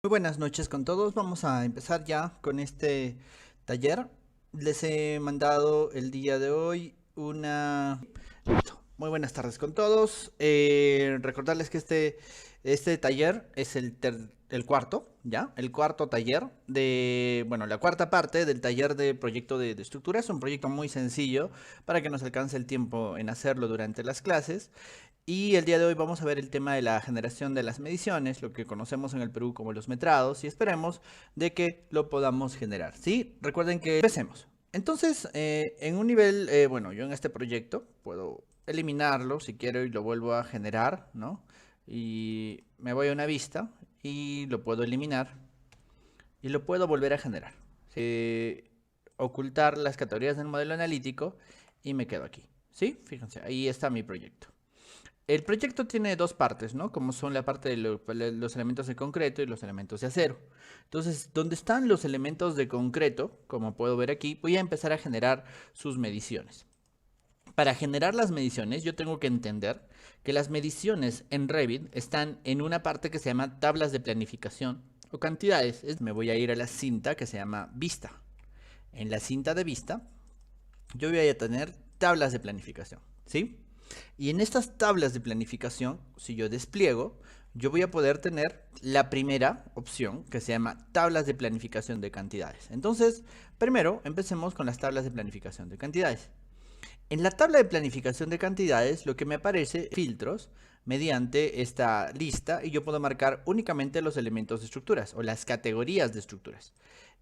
Muy buenas noches con todos. Vamos a empezar ya con este taller. Les he mandado el día de hoy una... Listo. Muy buenas tardes con todos. Recordarles que este taller es el cuarto, ¿ya? El cuarto taller de... Bueno, la cuarta parte del taller de proyecto de estructura. Es un proyecto muy sencillo para que nos alcance el tiempo en hacerlo durante las clases. Y el día de hoy vamos a ver el tema de la generación de las mediciones, lo que conocemos en el Perú como los metrados, y esperemos de que lo podamos generar, ¿sí? Recuerden que empecemos. Entonces, en un nivel, bueno, yo en este proyecto puedo eliminarlo si quiero y lo vuelvo a generar, ¿no? Y me voy a una vista y lo puedo eliminar y lo puedo volver a generar. ¿Sí? Ocultar las categorías del modelo analítico y me quedo aquí, ¿sí? Fíjense, ahí está mi proyecto. El proyecto tiene dos partes, ¿no? Como son la parte de los elementos de concreto y los elementos de acero. Entonces, donde están los elementos de concreto, como puedo ver aquí, voy a empezar a generar sus mediciones. Para generar las mediciones, yo tengo que entender que las mediciones en Revit están en una parte que se llama tablas de planificación o cantidades. Me voy a ir a la cinta que se llama vista. En la cinta de vista, yo voy a tener tablas de planificación, ¿sí? Y en estas tablas de planificación, si yo despliego, yo voy a poder tener la primera opción que se llama tablas de planificación de cantidades. Entonces, primero empecemos con las tablas de planificación de cantidades. En la tabla de planificación de cantidades, lo que me aparece filtros mediante esta lista y yo puedo marcar únicamente los elementos de estructuras o las categorías de estructuras.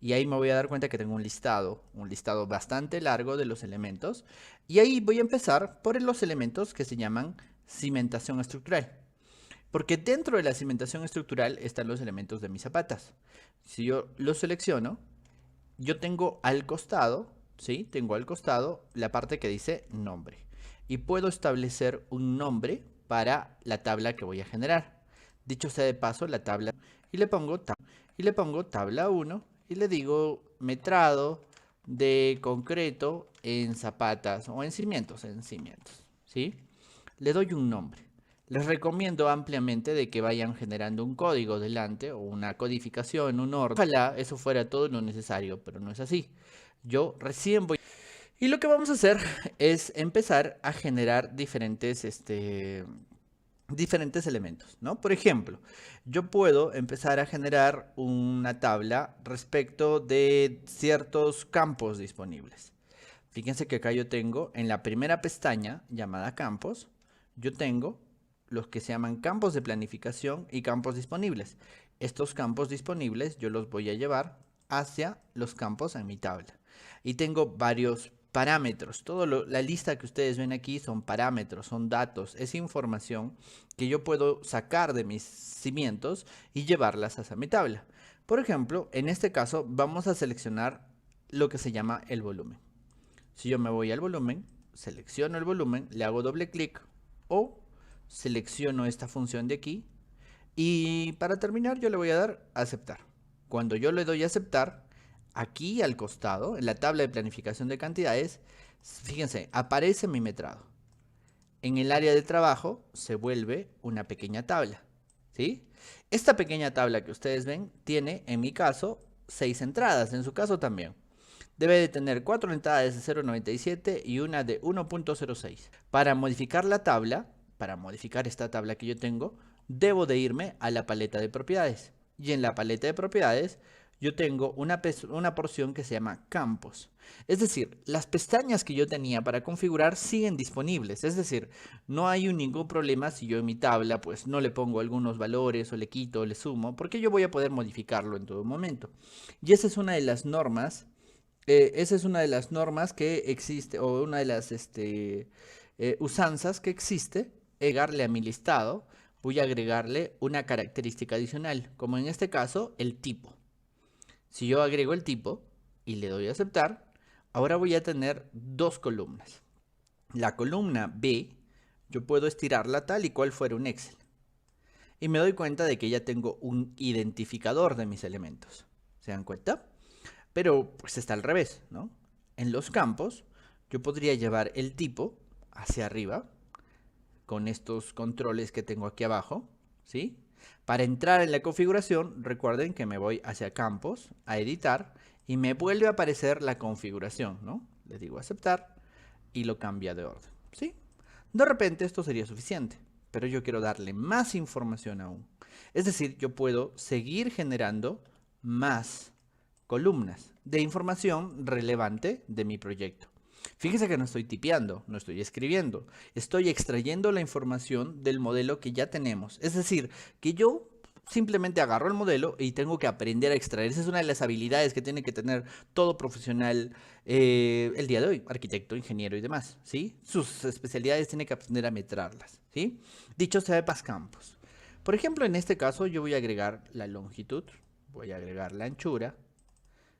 Y ahí me voy a dar cuenta que tengo un listado bastante largo de los elementos. Y ahí voy a empezar por los elementos que se llaman cimentación estructural. Porque dentro de la cimentación estructural están los elementos de mis zapatas. Si yo los selecciono, yo tengo al costado, ¿sí? Tengo al costado la parte que dice nombre. Y puedo establecer un nombre para la tabla que voy a generar. Dicho sea de paso, la tabla... Y le pongo tabla 1 y le digo metrado de concreto en zapatas o en cimientos, ¿sí? Le doy un nombre. Les recomiendo ampliamente de que vayan generando un código delante o una codificación, un orden. Ojalá eso fuera todo lo necesario, pero no es así. Yo recién voy... Y lo que vamos a hacer es empezar a generar diferentes elementos, ¿no? Por ejemplo, yo puedo empezar a generar una tabla respecto de ciertos campos disponibles. Fíjense que acá yo tengo en la primera pestaña llamada campos, yo tengo los que se llaman campos de planificación y campos disponibles. Estos campos disponibles yo los voy a llevar hacia los campos en mi tabla. Y tengo varios parámetros. La lista que ustedes ven aquí son parámetros, son datos, es información que yo puedo sacar de mis cimientos y llevarlas hacia mi tabla. Por ejemplo, en este caso vamos a seleccionar lo que se llama el volumen. Si yo me voy al volumen, selecciono el volumen, le hago doble clic o selecciono esta función de aquí y para terminar yo le voy a dar a aceptar. Cuando yo le doy a aceptar, aquí al costado, en la tabla de planificación de cantidades, fíjense, aparece mi metrado. En el área de trabajo se vuelve una pequeña tabla, ¿sí? Esta pequeña tabla que ustedes ven tiene, en mi caso, 6 entradas, en su caso también. Debe de tener 4 entradas de 0.97 y una de 1.06. Para modificar la tabla, para modificar esta tabla que yo tengo, debo de irme a la paleta de propiedades. Y en la paleta de propiedades yo tengo una porción que se llama campos. Es decir, las pestañas que yo tenía para configurar siguen disponibles. Es decir, no hay ningún problema si yo en mi tabla pues no le pongo algunos valores o le quito o le sumo, porque yo voy a poder modificarlo en todo momento. Y esa es una de las normas que existe, o una de las usanzas que existe, agregarle a mi listado, voy a agregarle una característica adicional, como en este caso, el tipo. Si yo agrego el tipo y le doy a aceptar, ahora voy a tener dos columnas. La columna B, yo puedo estirarla tal y cual fuera un Excel. Y me doy cuenta de que ya tengo un identificador de mis elementos. ¿Se dan cuenta? Pero pues está al revés, ¿no? En los campos yo podría llevar el tipo hacia arriba con estos controles que tengo aquí abajo, ¿sí? Para entrar en la configuración, recuerden que me voy hacia campos, a editar, y me vuelve a aparecer la configuración, ¿no? Le digo aceptar y lo cambia de orden, ¿sí? De repente esto sería suficiente, pero yo quiero darle más información aún. Es decir, yo puedo seguir generando más columnas de información relevante de mi proyecto. Fíjese que no estoy tipeando, no estoy escribiendo, estoy extrayendo la información del modelo que ya tenemos. Es decir, que yo simplemente agarro el modelo y tengo que aprender a extraer. Esa es una de las habilidades que tiene que tener todo profesional el día de hoy, arquitecto, ingeniero y demás, ¿sí? Sus especialidades tiene que aprender a metrarlas, ¿sí? Dicho sea de pascampos. Por ejemplo, en este caso yo voy a agregar la longitud, voy a agregar la anchura.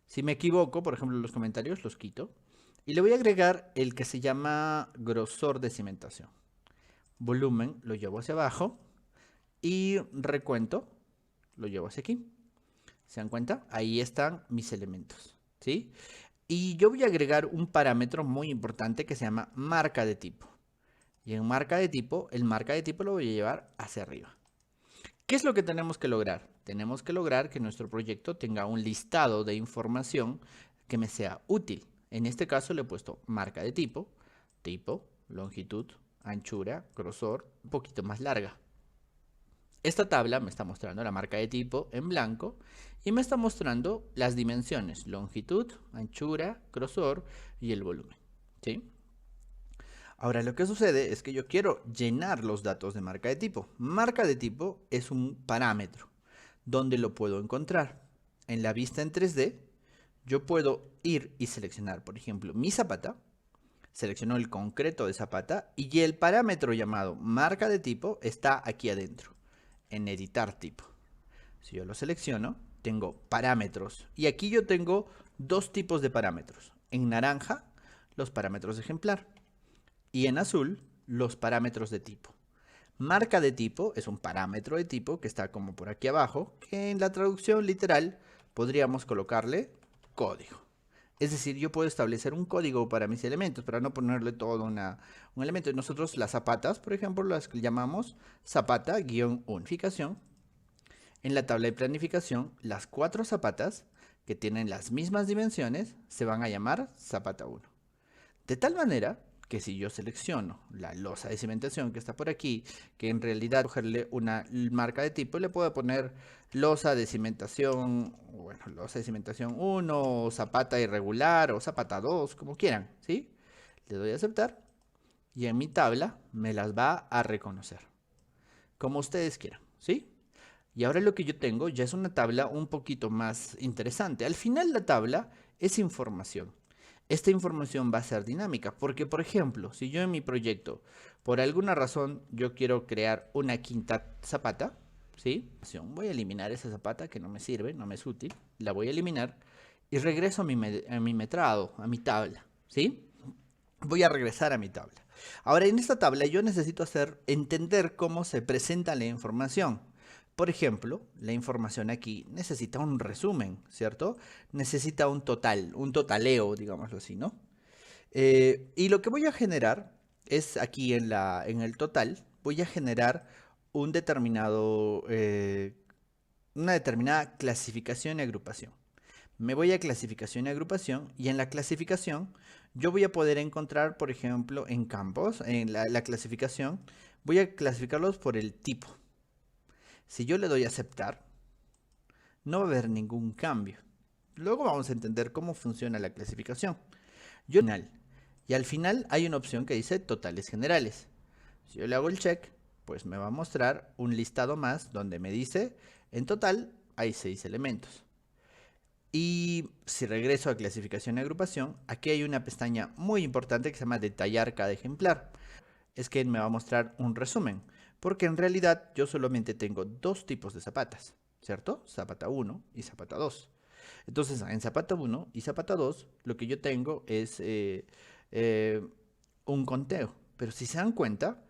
Si me equivoco, por ejemplo, los comentarios los quito. Y le voy a agregar el que se llama grosor de cimentación. Volumen lo llevo hacia abajo. Y recuento lo llevo hacia aquí. ¿Se dan cuenta? Ahí están mis elementos, ¿sí? Y yo voy a agregar un parámetro muy importante que se llama marca de tipo. Y en marca de tipo, el marca de tipo lo voy a llevar hacia arriba. ¿Qué es lo que tenemos que lograr? Tenemos que lograr que nuestro proyecto tenga un listado de información que me sea útil. En este caso le he puesto marca de tipo, tipo, longitud, anchura, grosor, un poquito más larga. Esta tabla me está mostrando la marca de tipo en blanco y me está mostrando las dimensiones, longitud, anchura, grosor y el volumen, ¿sí? Ahora lo que sucede es que yo quiero llenar los datos de marca de tipo. Marca de tipo es un parámetro. ¿Dónde lo puedo encontrar? En la vista en 3D, yo puedo ir y seleccionar, por ejemplo, mi zapata. Selecciono el concreto de zapata y el parámetro llamado marca de tipo está aquí adentro, en editar tipo. Si yo lo selecciono, tengo parámetros. Y aquí yo tengo dos tipos de parámetros. En naranja, los parámetros de ejemplar. Y en azul, los parámetros de tipo. Marca de tipo es un parámetro de tipo que está como por aquí abajo, que en la traducción literal podríamos colocarle código. Es decir, yo puedo establecer un código para mis elementos, para no ponerle todo un elemento. Nosotros las zapatas, por ejemplo, las que llamamos zapata-unificación. En la tabla de planificación, las 4 zapatas que tienen las mismas dimensiones se van a llamar zapata 1. De tal manera que si yo selecciono la losa de cimentación que está por aquí, que en realidad cogerle una marca de tipo, le puedo poner losa de cimentación, bueno, losa de cimentación 1, o zapata irregular, o zapata 2, como quieran, ¿sí? Le doy a aceptar y en mi tabla me las va a reconocer, como ustedes quieran, ¿sí? Y ahora lo que yo tengo ya es una tabla un poquito más interesante. Al final la tabla es información. Esta información va a ser dinámica porque, por ejemplo, si yo en mi proyecto, por alguna razón, yo quiero crear una quinta zapata, ¿sí? Voy a eliminar esa zapata que no me sirve, no me es útil, la voy a eliminar y regreso a mi metrado, a mi tabla, ¿sí? Voy a regresar a mi tabla. Ahora, en esta tabla yo necesito entender cómo se presenta la información. Por ejemplo, la información aquí necesita un resumen, ¿cierto? Necesita un total, un totaleo, digámoslo así, ¿no? Y lo que voy a generar es aquí en el total, voy a generar un determinado, una determinada clasificación y agrupación. Me voy a clasificación y agrupación y en la clasificación yo voy a poder encontrar, por ejemplo, en campos, en la clasificación, voy a clasificarlos por el tipo. Si yo le doy a aceptar, no va a haber ningún cambio. Luego vamos a entender cómo funciona la clasificación. Yo final, y al final hay una opción que dice totales generales. Si yo le hago el check, pues me va a mostrar un listado más donde me dice, en total hay 6 elementos. Y si regreso a clasificación y agrupación, aquí hay una pestaña muy importante que se llama detallar cada ejemplar. Es que me va a mostrar un resumen, porque en realidad yo solamente tengo dos tipos de zapatas, ¿cierto? Zapata 1 y zapata 2. Entonces, en zapata 1 y zapata 2, lo que yo tengo es eh, un conteo. Pero si se dan cuenta,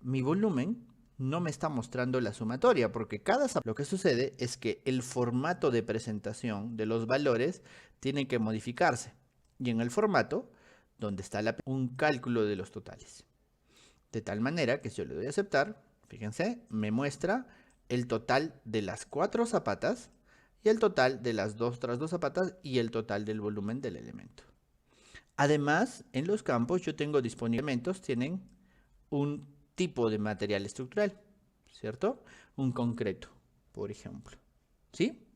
mi volumen no me está mostrando la sumatoria, porque lo que sucede es que el formato de presentación de los valores tiene que modificarse. Y en el formato, donde está un cálculo de los totales. De tal manera que si yo le doy a aceptar, fíjense, me muestra el total de las 4 zapatas y el total de las otras 2 zapatas y el total del volumen del elemento. Además, en los campos yo tengo disponibles elementos, tienen un tipo de material estructural, ¿cierto? Un concreto, por ejemplo. ¿Sí?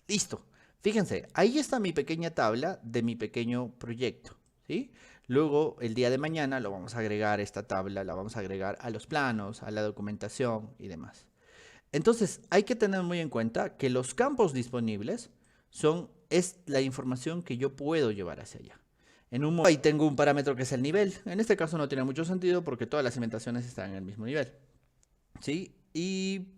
Listo. Fíjense, ahí está mi pequeña tabla de mi pequeño proyecto, ¿sí? Luego, el día de mañana lo vamos a agregar esta tabla, la vamos a agregar a los planos, a la documentación y demás. Entonces, hay que tener muy en cuenta que los campos disponibles es la información que yo puedo llevar hacia allá. Ahí tengo un parámetro que es el nivel. En este caso no tiene mucho sentido porque todas las cimentaciones están en el mismo nivel. ¿Sí? Y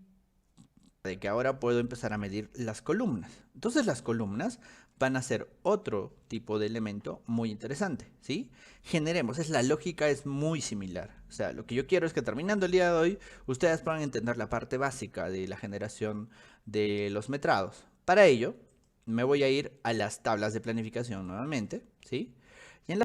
de que ahora puedo empezar a medir las columnas. Entonces las columnas van a ser otro tipo de elemento muy interesante, ¿sí? La lógica es muy similar. O sea, lo que yo quiero es que terminando el día de hoy, ustedes puedan entender la parte básica de la generación de los metrados. Para ello, me voy a ir a las tablas de planificación nuevamente, ¿sí? Y en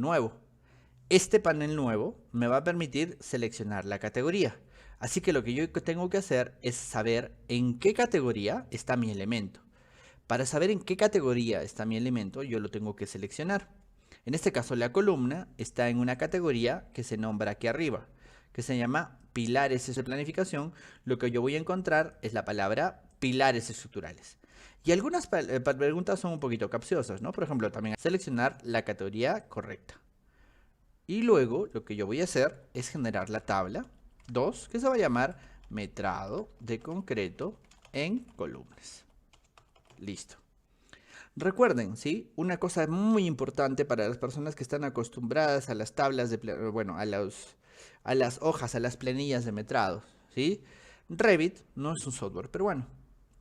este panel nuevo me va a permitir seleccionar la categoría. Así que lo que yo tengo que hacer es saber en qué categoría está mi elemento. Para saber en qué categoría está mi elemento, yo lo tengo que seleccionar. En este caso, la columna está en una categoría que se nombra aquí arriba, que se llama pilares de planificación. Lo que yo voy a encontrar es la palabra pilares estructurales. Y algunas preguntas son un poquito capciosas, ¿no? Por ejemplo, también seleccionar la categoría correcta. Y luego lo que yo voy a hacer es generar la tabla 2, que se va a llamar metrado de concreto en columnas. Listo. Recuerden, ¿sí? Una cosa muy importante para las personas que están acostumbradas a las tablas de, bueno, a las hojas, a las planillas de metrados, ¿sí? Revit no es un software peruano.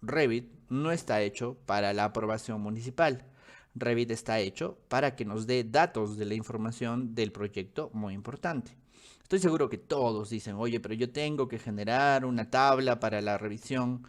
Revit no está hecho para la aprobación municipal. Revit está hecho para que nos dé datos de la información del proyecto muy importante. Estoy seguro que todos dicen, oye, pero yo tengo que generar una tabla para la revisión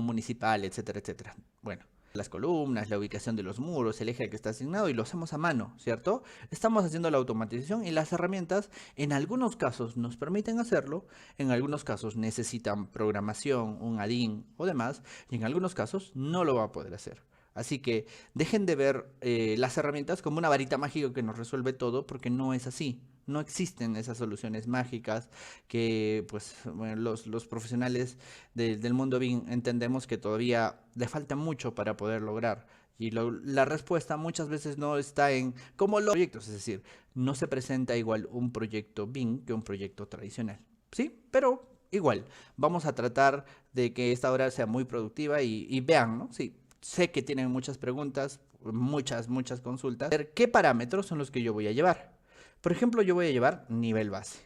municipal, etcétera, etcétera. Bueno, las columnas, la ubicación de los muros, el eje que está asignado y lo hacemos a mano, ¿cierto? Estamos haciendo la automatización y las herramientas en algunos casos nos permiten hacerlo, en algunos casos necesitan programación, un add-in o demás, y en algunos casos no lo va a poder hacer. Así que dejen de ver las herramientas como una varita mágica que nos resuelve todo, porque no es así. No existen esas soluciones mágicas que pues bueno, los profesionales del mundo BIM entendemos que todavía le falta mucho para poder lograr. Y la respuesta muchas veces no está en cómo los proyectos, es decir, no se presenta igual un proyecto BIM que un proyecto tradicional. ¿Sí? Pero igual, vamos a tratar de que esta hora sea muy productiva y vean, ¿no? Sí, sé que tienen muchas preguntas, muchas consultas. A ver, ¿qué parámetros son los que yo voy a llevar? Por ejemplo, yo voy a llevar nivel base.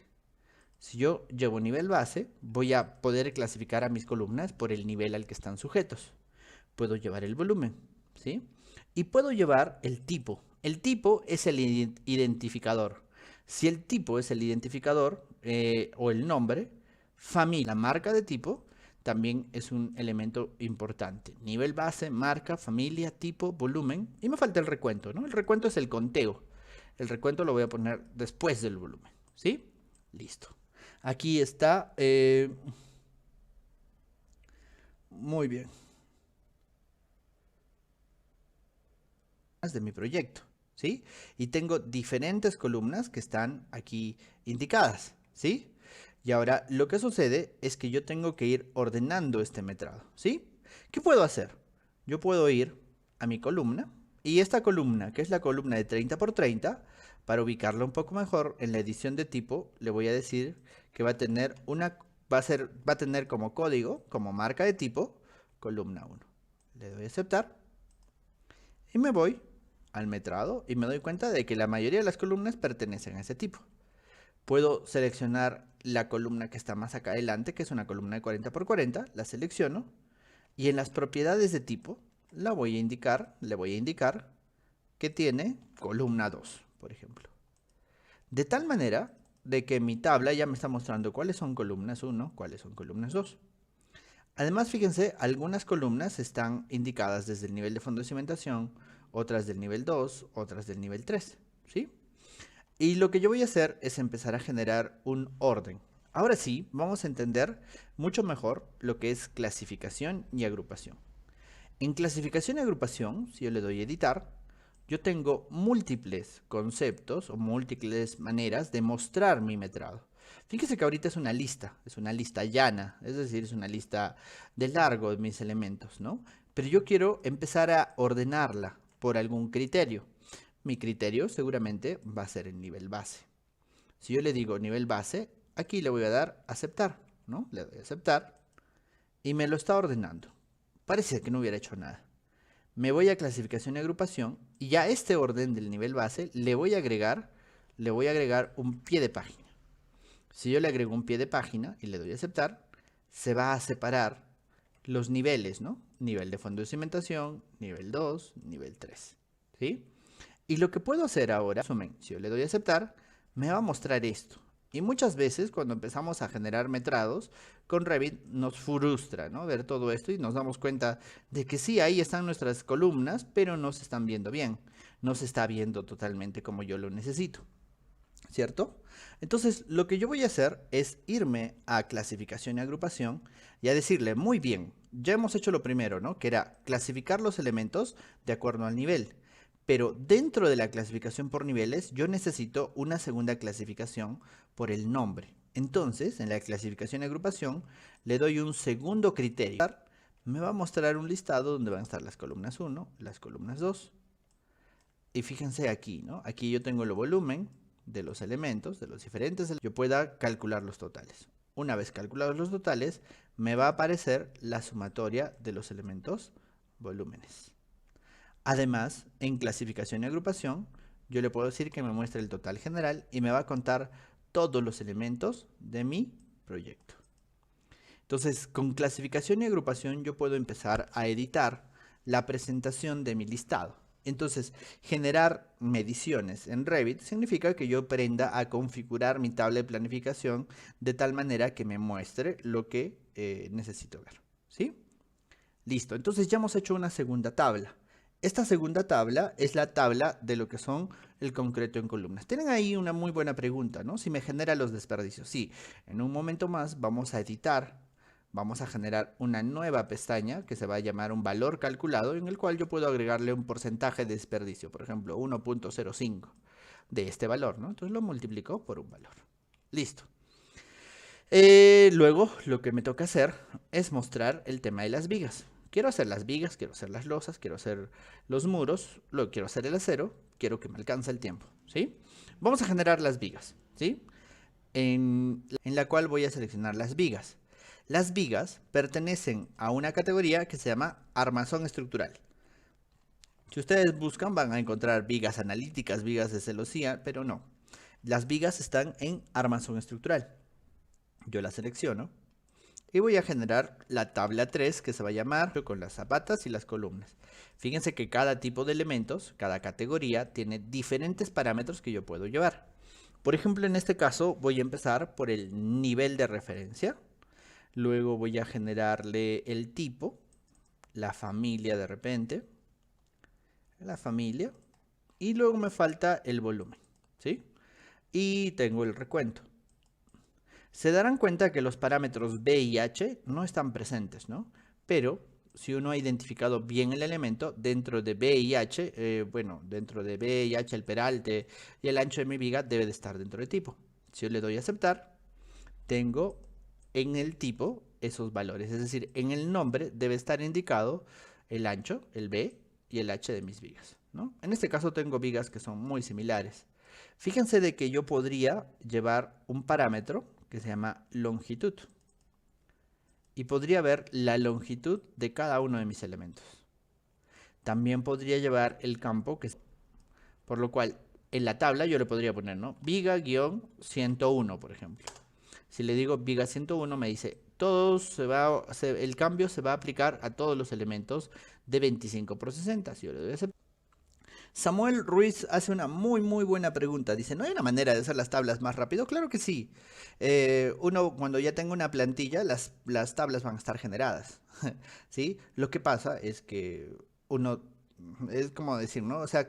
Si yo llevo nivel base, voy a poder clasificar a mis columnas por el nivel al que están sujetos. Puedo llevar el volumen, ¿sí? Y puedo llevar el tipo. El tipo es el identificador. Si el tipo es el identificador o el nombre, familia, la marca de tipo, también es un elemento importante. Nivel base, marca, familia, tipo, volumen. Y me falta el recuento, ¿no? El recuento es el conteo. El recuento lo voy a poner después del volumen, ¿sí? Listo. Aquí está. Muy bien. De mi proyecto, ¿sí? Y tengo diferentes columnas que están aquí indicadas, ¿sí? Y ahora lo que sucede es que yo tengo que ir ordenando este metrado, ¿sí? ¿Qué puedo hacer? Yo puedo ir a mi columna y esta columna, que es la columna de 30 por 30, para ubicarla un poco mejor en la edición de tipo, le voy a decir que va a tener va a tener como código, como marca de tipo, columna 1. Le doy a aceptar y me voy al metrado y me doy cuenta de que la mayoría de las columnas pertenecen a ese tipo. Puedo seleccionar la columna que está más acá adelante, que es una columna de 40 por 40, la selecciono y en las propiedades de tipo le voy a indicar que tiene columna 2, por ejemplo. De tal manera de que mi tabla ya me está mostrando cuáles son columnas 1, cuáles son columnas 2. Además, fíjense, algunas columnas están indicadas desde el nivel de fondo de cimentación, otras del nivel 2, otras del nivel 3, ¿sí? Y lo que yo voy a hacer es empezar a generar un orden. Ahora sí, vamos a entender mucho mejor lo que es clasificación y agrupación. En clasificación y agrupación, si yo le doy editar, yo tengo múltiples conceptos o múltiples maneras de mostrar mi metrado. Fíjese que ahorita es una lista llana, es decir, es una lista de largo de mis elementos, ¿no? Pero yo quiero empezar a ordenarla por algún criterio. Mi criterio seguramente va a ser el nivel base. Si yo le digo nivel base, aquí le voy a dar aceptar, ¿no? Le doy a aceptar y me lo está ordenando. Parece que no hubiera hecho nada. Me voy a clasificación y agrupación y ya a este orden del nivel base le voy a agregar un pie de página. Si yo le agrego un pie de página y le doy a aceptar, se va a separar los niveles, ¿no? Nivel de fondo de cimentación, nivel 2, nivel 3, ¿sí? Y lo que puedo hacer ahora, si yo le doy a aceptar, me va a mostrar esto. Y muchas veces cuando empezamos a generar metrados, con Revit nos frustra, ¿no? Ver todo esto y nos damos cuenta de que sí, ahí están nuestras columnas, pero no se están viendo bien. No se está viendo totalmente como yo lo necesito, ¿cierto? Entonces, lo que yo voy a hacer es irme a clasificación y agrupación y a decirle, muy bien, ya hemos hecho lo primero, ¿no? Que era clasificar los elementos de acuerdo al nivel. Pero dentro de la clasificación por niveles, yo necesito una segunda clasificación por el nombre. Entonces, en la clasificación y agrupación, le doy un segundo criterio. Me va a mostrar un listado donde van a estar las columnas 1, las columnas 2. Y fíjense aquí, ¿no? Aquí yo tengo el volumen de los elementos, de los diferentes elementos, yo pueda calcular los totales. Una vez calculados los totales, me va a aparecer la sumatoria de los elementos volúmenes. Además, en clasificación y agrupación, yo le puedo decir que me muestre el total general y me va a contar todos los elementos de mi proyecto. Entonces, con clasificación y agrupación yo puedo empezar a editar la presentación de mi listado. Entonces, generar mediciones en Revit significa que yo aprenda a configurar mi tabla de planificación de tal manera que me muestre lo que necesito ver, ¿sí? Listo, entonces ya hemos hecho una segunda tabla. Esta segunda tabla es la tabla de lo que son el concreto en columnas. Tienen ahí una muy buena pregunta, ¿no? Si me genera los desperdicios. Sí, en un momento más vamos a editar, vamos a generar una nueva pestaña que se va a llamar un valor calculado en el cual yo puedo agregarle un porcentaje de desperdicio, por ejemplo, 1.05 de este valor, ¿no? Entonces lo multiplico por un valor. Listo. Luego lo que me toca hacer es mostrar el tema de las vigas. Quiero hacer las vigas, quiero hacer las losas, quiero hacer los muros, luego quiero hacer el acero, quiero que me alcance el tiempo, ¿sí? Vamos a generar las vigas, ¿sí? En la cual voy a seleccionar las vigas. Las vigas pertenecen a una categoría que se llama armazón estructural. Si ustedes buscan van a encontrar vigas analíticas, vigas de celosía, pero no. Las vigas están en armazón estructural. Yo la selecciono y voy a generar la tabla 3 que se va a llamar con las zapatas y las columnas. Fíjense que cada tipo de elementos, cada categoría tiene diferentes parámetros que yo puedo llevar. Por ejemplo, en este caso voy a empezar por el nivel de referencia. Luego voy a generarle el tipo, la familia de repente, la familia. Y luego me falta el volumen, ¿sí? Y tengo el recuento. Se darán cuenta que los parámetros B y H no están presentes, ¿no? Pero si uno ha identificado bien el elemento, dentro de B y H, dentro de B y H el peralte y el ancho de mi viga debe de estar dentro de tipo. Si yo le doy a aceptar, tengo en el tipo esos valores, es decir, en el nombre debe estar indicado el ancho, el B y el H de mis vigas, ¿no? En este caso tengo vigas que son muy similares. Fíjense de que yo podría llevar un parámetro que se llama longitud. Y podría ver la longitud de cada uno de mis elementos. También podría llevar el campo, por lo cual en la tabla yo le podría poner, ¿no? Viga-101, por ejemplo. Si le digo viga 101, me dice, el cambio se va a aplicar a todos los elementos de 25/60. Si yo le doy a aceptar. Samuel Ruiz hace una muy buena pregunta. Dice, ¿no hay una manera de hacer las tablas más rápido? Claro que sí. Uno cuando ya tenga una plantilla, las tablas van a estar generadas. ¿Sí? Lo que pasa es que uno, es como decir, ¿no? O sea,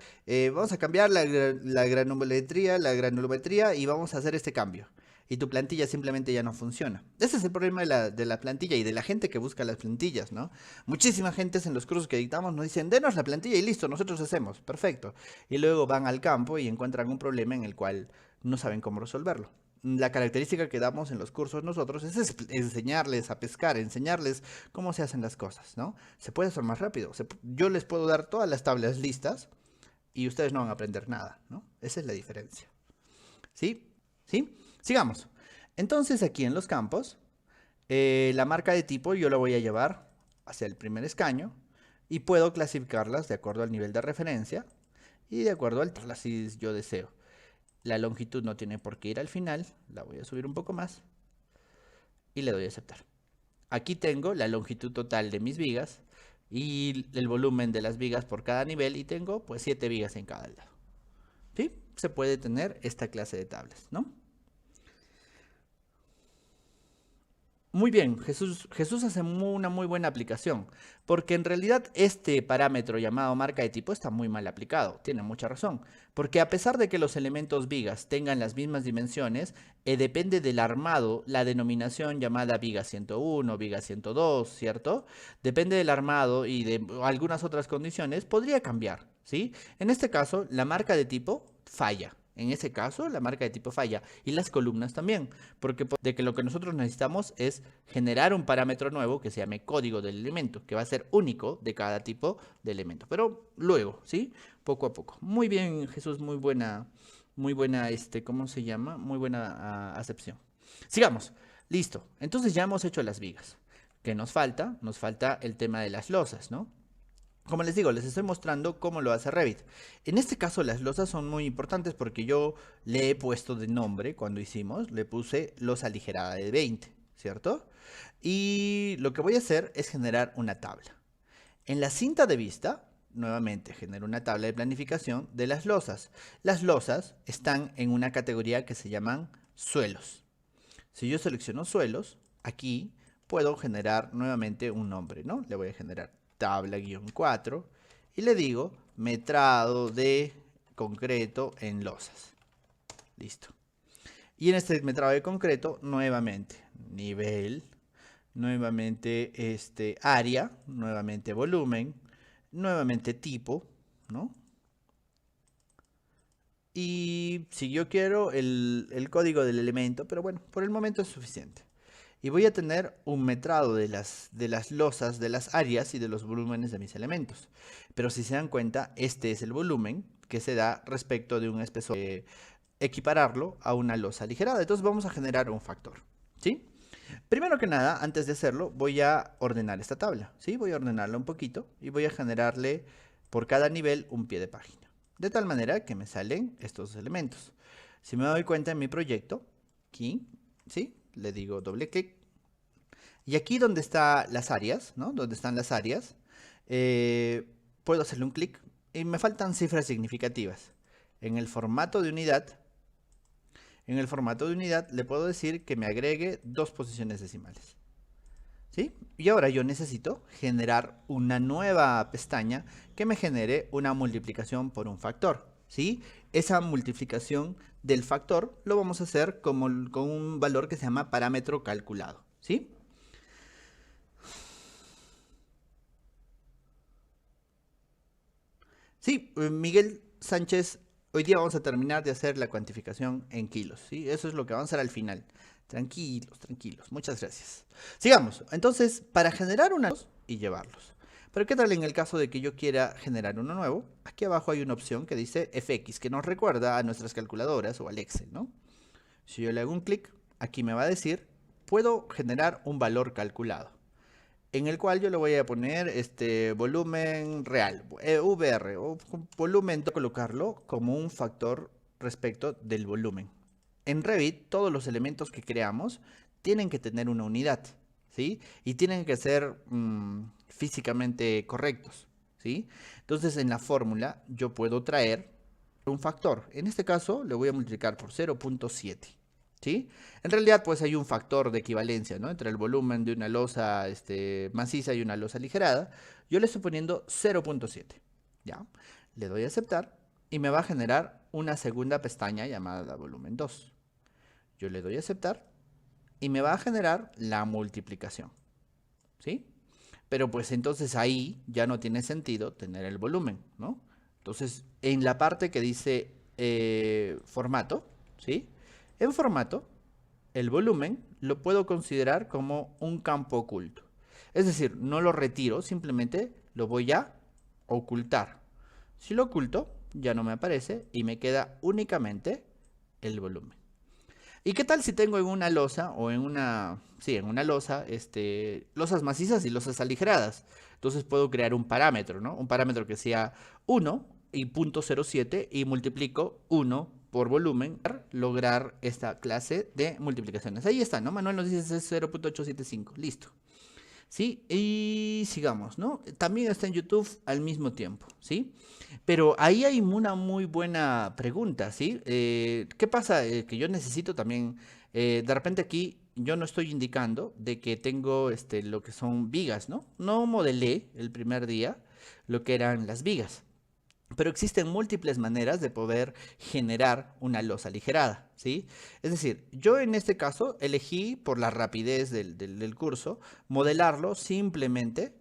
vamos a cambiar la granulometría y vamos a hacer este cambio. y tu plantilla simplemente ya no funciona. Ese es el problema de la plantilla y de la gente que busca las plantillas, ¿no? Muchísima gente en los cursos que dictamos nos dicen, denos la plantilla y listo, nosotros hacemos, perfecto. Y luego van al campo y encuentran un problema en el cual no saben cómo resolverlo. La característica que damos en los cursos nosotros es enseñarles a pescar, enseñarles cómo se hacen las cosas, ¿no? Se puede hacer más rápido. Yo les puedo dar todas las tablas listas y ustedes no van a aprender nada, ¿no? Esa es la diferencia. ¿Sí? ¿Sí? Sigamos. Entonces aquí en los campos, la marca de tipo yo la voy a llevar hacia el primer escaño y puedo clasificarlas de acuerdo al nivel de referencia y de acuerdo al si yo deseo. La longitud no tiene por qué ir al final, la voy a subir un poco más y le doy a aceptar. Aquí tengo la longitud total de mis vigas y el volumen de las vigas por cada nivel y tengo pues 7 vigas en cada lado. ¿Sí? Se puede tener esta clase de tablas, ¿no? Muy bien, Jesús hace una muy buena aplicación, porque en realidad este parámetro llamado marca de tipo está muy mal aplicado, tiene mucha razón, porque a pesar de que los elementos vigas tengan las mismas dimensiones, depende del armado, la denominación llamada viga 101, viga 102, ¿cierto? Depende del armado y de algunas otras condiciones, podría cambiar, ¿sí? En este caso, la marca de tipo falla. En ese caso, la marca de tipo falla y las columnas también, porque de que lo que nosotros necesitamos es generar un parámetro nuevo que se llame código del elemento, que va a ser único de cada tipo de elemento. Pero luego, ¿sí? Poco a poco. Muy bien, Jesús, muy buena, ¿cómo se llama? Muy buena acepción. Sigamos. Listo. Entonces ya hemos hecho las vigas. ¿Qué nos falta? Nos falta el tema de las losas, ¿no? Como les digo, les estoy mostrando cómo lo hace Revit. En este caso las losas son muy importantes porque yo le he puesto de nombre, cuando hicimos, le puse losa aligerada de 20, ¿cierto? Y lo que voy a hacer es generar una tabla. En la cinta de vista, nuevamente genero una tabla de planificación de las losas. Las losas están en una categoría que se llaman suelos. Si yo selecciono suelos, aquí puedo generar nuevamente un nombre, ¿no? Le voy a generar tabla-4 y le digo metrado de concreto en losas. Listo. Y en este metrado de concreto, nuevamente, nivel, nuevamente área, nuevamente volumen, nuevamente tipo, ¿no? Y si yo quiero el código del elemento, pero bueno, por el momento es suficiente. Y voy a tener un metrado de las losas, de las áreas y de los volúmenes de mis elementos. Pero si se dan cuenta, este es el volumen que se da respecto de un espesor. Equipararlo a una losa aligerada. Entonces vamos a generar un factor, ¿sí? Primero que nada, antes de hacerlo, voy a ordenar esta tabla, ¿sí? Voy a ordenarla un poquito y voy a generarle por cada nivel un pie de página. De tal manera que me salen estos elementos. Si me doy cuenta en mi proyecto, aquí, ¿sí? Le digo doble clic. Y aquí donde están las áreas, ¿no? Donde están las áreas, puedo hacerle un clic y me faltan cifras significativas. En el formato de unidad, le puedo decir que me agregue 2 posiciones decimales. ¿Sí? Y ahora yo necesito generar una nueva pestaña que me genere una multiplicación por un factor. ¿Sí? Esa multiplicación del factor lo vamos a hacer con un valor que se llama parámetro calculado. ¿Sí? Sí, Miguel Sánchez, hoy día vamos a terminar de hacer la cuantificación en kilos, ¿sí? Eso es lo que vamos a hacer al final. Tranquilos, tranquilos. Muchas gracias. Sigamos. Entonces, para generar una y llevarlos. Pero ¿qué tal en el caso de que yo quiera generar uno nuevo? Aquí abajo hay una opción que dice FX, que nos recuerda a nuestras calculadoras o al Excel, ¿no? Si yo le hago un clic, aquí me va a decir, puedo generar un valor calculado, en el cual yo le voy a poner volumen real, VR, o volumen, colocarlo como un factor respecto del volumen. En Revit, todos los elementos que creamos tienen que tener una unidad, ¿sí? Y tienen que ser físicamente correctos, ¿sí? Entonces, en la fórmula, yo puedo traer un factor. En este caso, le voy a multiplicar por 0.7. ¿Sí? En realidad, pues hay un factor de equivalencia, ¿no? Entre el volumen de una losa maciza y una losa aligerada. Yo le estoy poniendo 0.7. ¿Ya? Le doy a aceptar y me va a generar una segunda pestaña llamada volumen 2. Yo le doy a aceptar y me va a generar la multiplicación, ¿sí? Pero pues entonces ahí ya no tiene sentido tener el volumen, ¿no? Entonces, en la parte que dice formato, ¿sí? En formato, el volumen lo puedo considerar como un campo oculto. Es decir, no lo retiro, simplemente lo voy a ocultar. Si lo oculto, ya no me aparece y me queda únicamente el volumen. ¿Y qué tal si tengo en una losa o en una, sí, en una losa, losas macizas y losas aligeradas? Entonces puedo crear un parámetro, ¿no? Un parámetro que sea 1 y 0.07 y multiplico 1 por volumen para lograr esta clase de multiplicaciones. Ahí está, ¿no? Manuel nos dice 0.875, listo. ¿Sí? Y sigamos, ¿no? También está en YouTube al mismo tiempo, ¿sí? Pero ahí hay una muy buena pregunta, ¿sí? ¿Qué pasa? Que yo necesito también, de repente aquí yo no estoy indicando de que tengo lo que son vigas, ¿no? No modelé el primer día lo que eran las vigas. Pero existen múltiples maneras de poder generar una losa aligerada, ¿sí? Es decir, yo en este caso elegí por la rapidez del curso modelarlo simplemente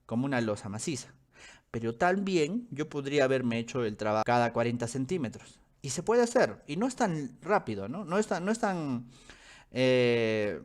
como una losa maciza. Pero también yo podría haberme hecho el trabajo cada 40 centímetros. Y se puede hacer. Y no es tan rápido, ¿no? Eh,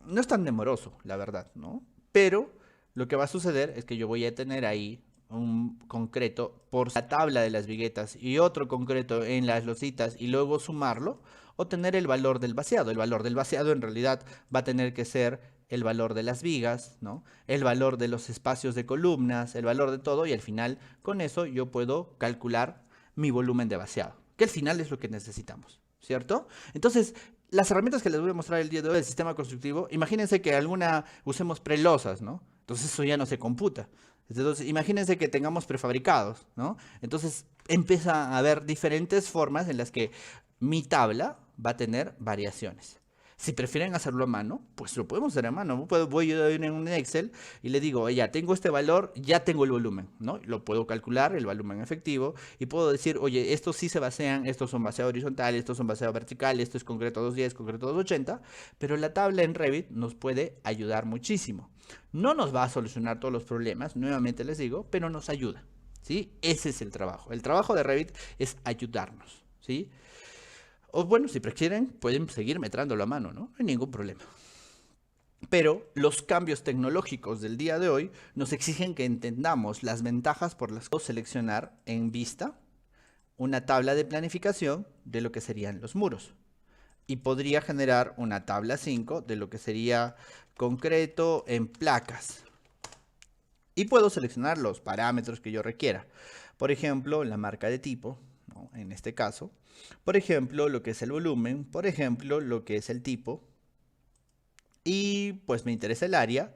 no es tan demoroso, la verdad, ¿no? Pero lo que va a suceder es que yo voy a tener ahí un concreto por la tabla de las viguetas y otro concreto en las lositas y luego sumarlo, obtener el valor del vaciado. El valor del vaciado en realidad va a tener que ser el valor de las vigas, ¿no? El valor de los espacios de columnas, el valor de todo y al final con eso yo puedo calcular mi volumen de vaciado, que al final es lo que necesitamos, ¿cierto? Entonces, las herramientas que les voy a mostrar el día de hoy del sistema constructivo, imagínense que alguna usemos prelosas, ¿no? Entonces eso ya no se computa. Entonces, imagínense que tengamos prefabricados, ¿no? Entonces empieza a haber diferentes formas en las que mi tabla va a tener variaciones. Si prefieren hacerlo a mano, pues lo podemos hacer a mano. Voy a ir en un Excel y le digo, ya tengo este valor, ya tengo el volumen, ¿no? Lo puedo calcular, el volumen efectivo, y puedo decir, oye, estos sí se basean, estos son baseados horizontales, estos son baseados verticales, esto es concreto 210, concreto 280, pero la tabla en Revit nos puede ayudar muchísimo. No nos va a solucionar todos los problemas, nuevamente les digo, pero nos ayuda, ¿sí? Ese es el trabajo. El trabajo de Revit es ayudarnos, ¿sí? O bueno, si prefieren, pueden seguir metrándolo a mano, ¿no? No hay ningún problema. Pero los cambios tecnológicos del día de hoy nos exigen que entendamos las ventajas por las que podemos seleccionar en vista una tabla de planificación de lo que serían los muros. Y podría generar una tabla 5 de lo que sería concreto en placas. Y puedo seleccionar los parámetros que yo requiera. Por ejemplo, la marca de tipo, ¿no? En este caso. Por ejemplo, lo que es el volumen. Por ejemplo, lo que es el tipo. Y pues me interesa el área.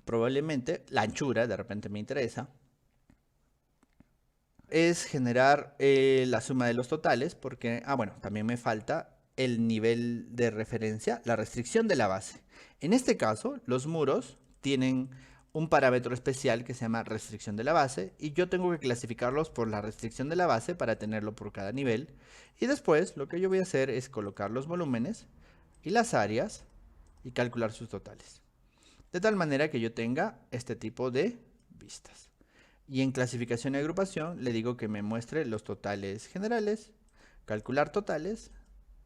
Probablemente la anchura, de repente me interesa. Es generar la suma de los totales porque, bueno, también me falta el nivel de referencia, la restricción de la base. En este caso, los muros tienen un parámetro especial que se llama restricción de la base y yo tengo que clasificarlos por la restricción de la base para tenerlo por cada nivel. Y después lo que yo voy a hacer es colocar los volúmenes y las áreas y calcular sus totales. De tal manera que yo tenga este tipo de vistas. Y en clasificación y agrupación le digo que me muestre los totales generales, calcular totales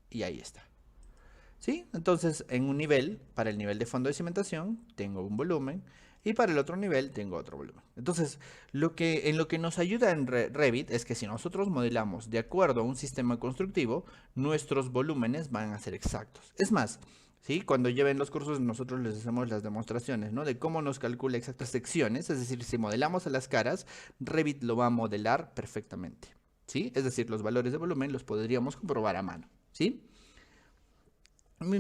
y ahí está. ¿Sí? Entonces en un nivel, para el nivel de fondo de cimentación, tengo un volumen y para el otro nivel tengo otro volumen. Entonces, en lo que nos ayuda en Revit es que si nosotros modelamos de acuerdo a un sistema constructivo, nuestros volúmenes van a ser exactos. Es más, ¿sí? Cuando lleven los cursos nosotros les hacemos las demostraciones, ¿no? De cómo nos calcula exactas secciones, es decir, si modelamos a las caras, Revit lo va a modelar perfectamente, ¿sí? Es decir, los valores de volumen los podríamos comprobar a mano, ¿sí?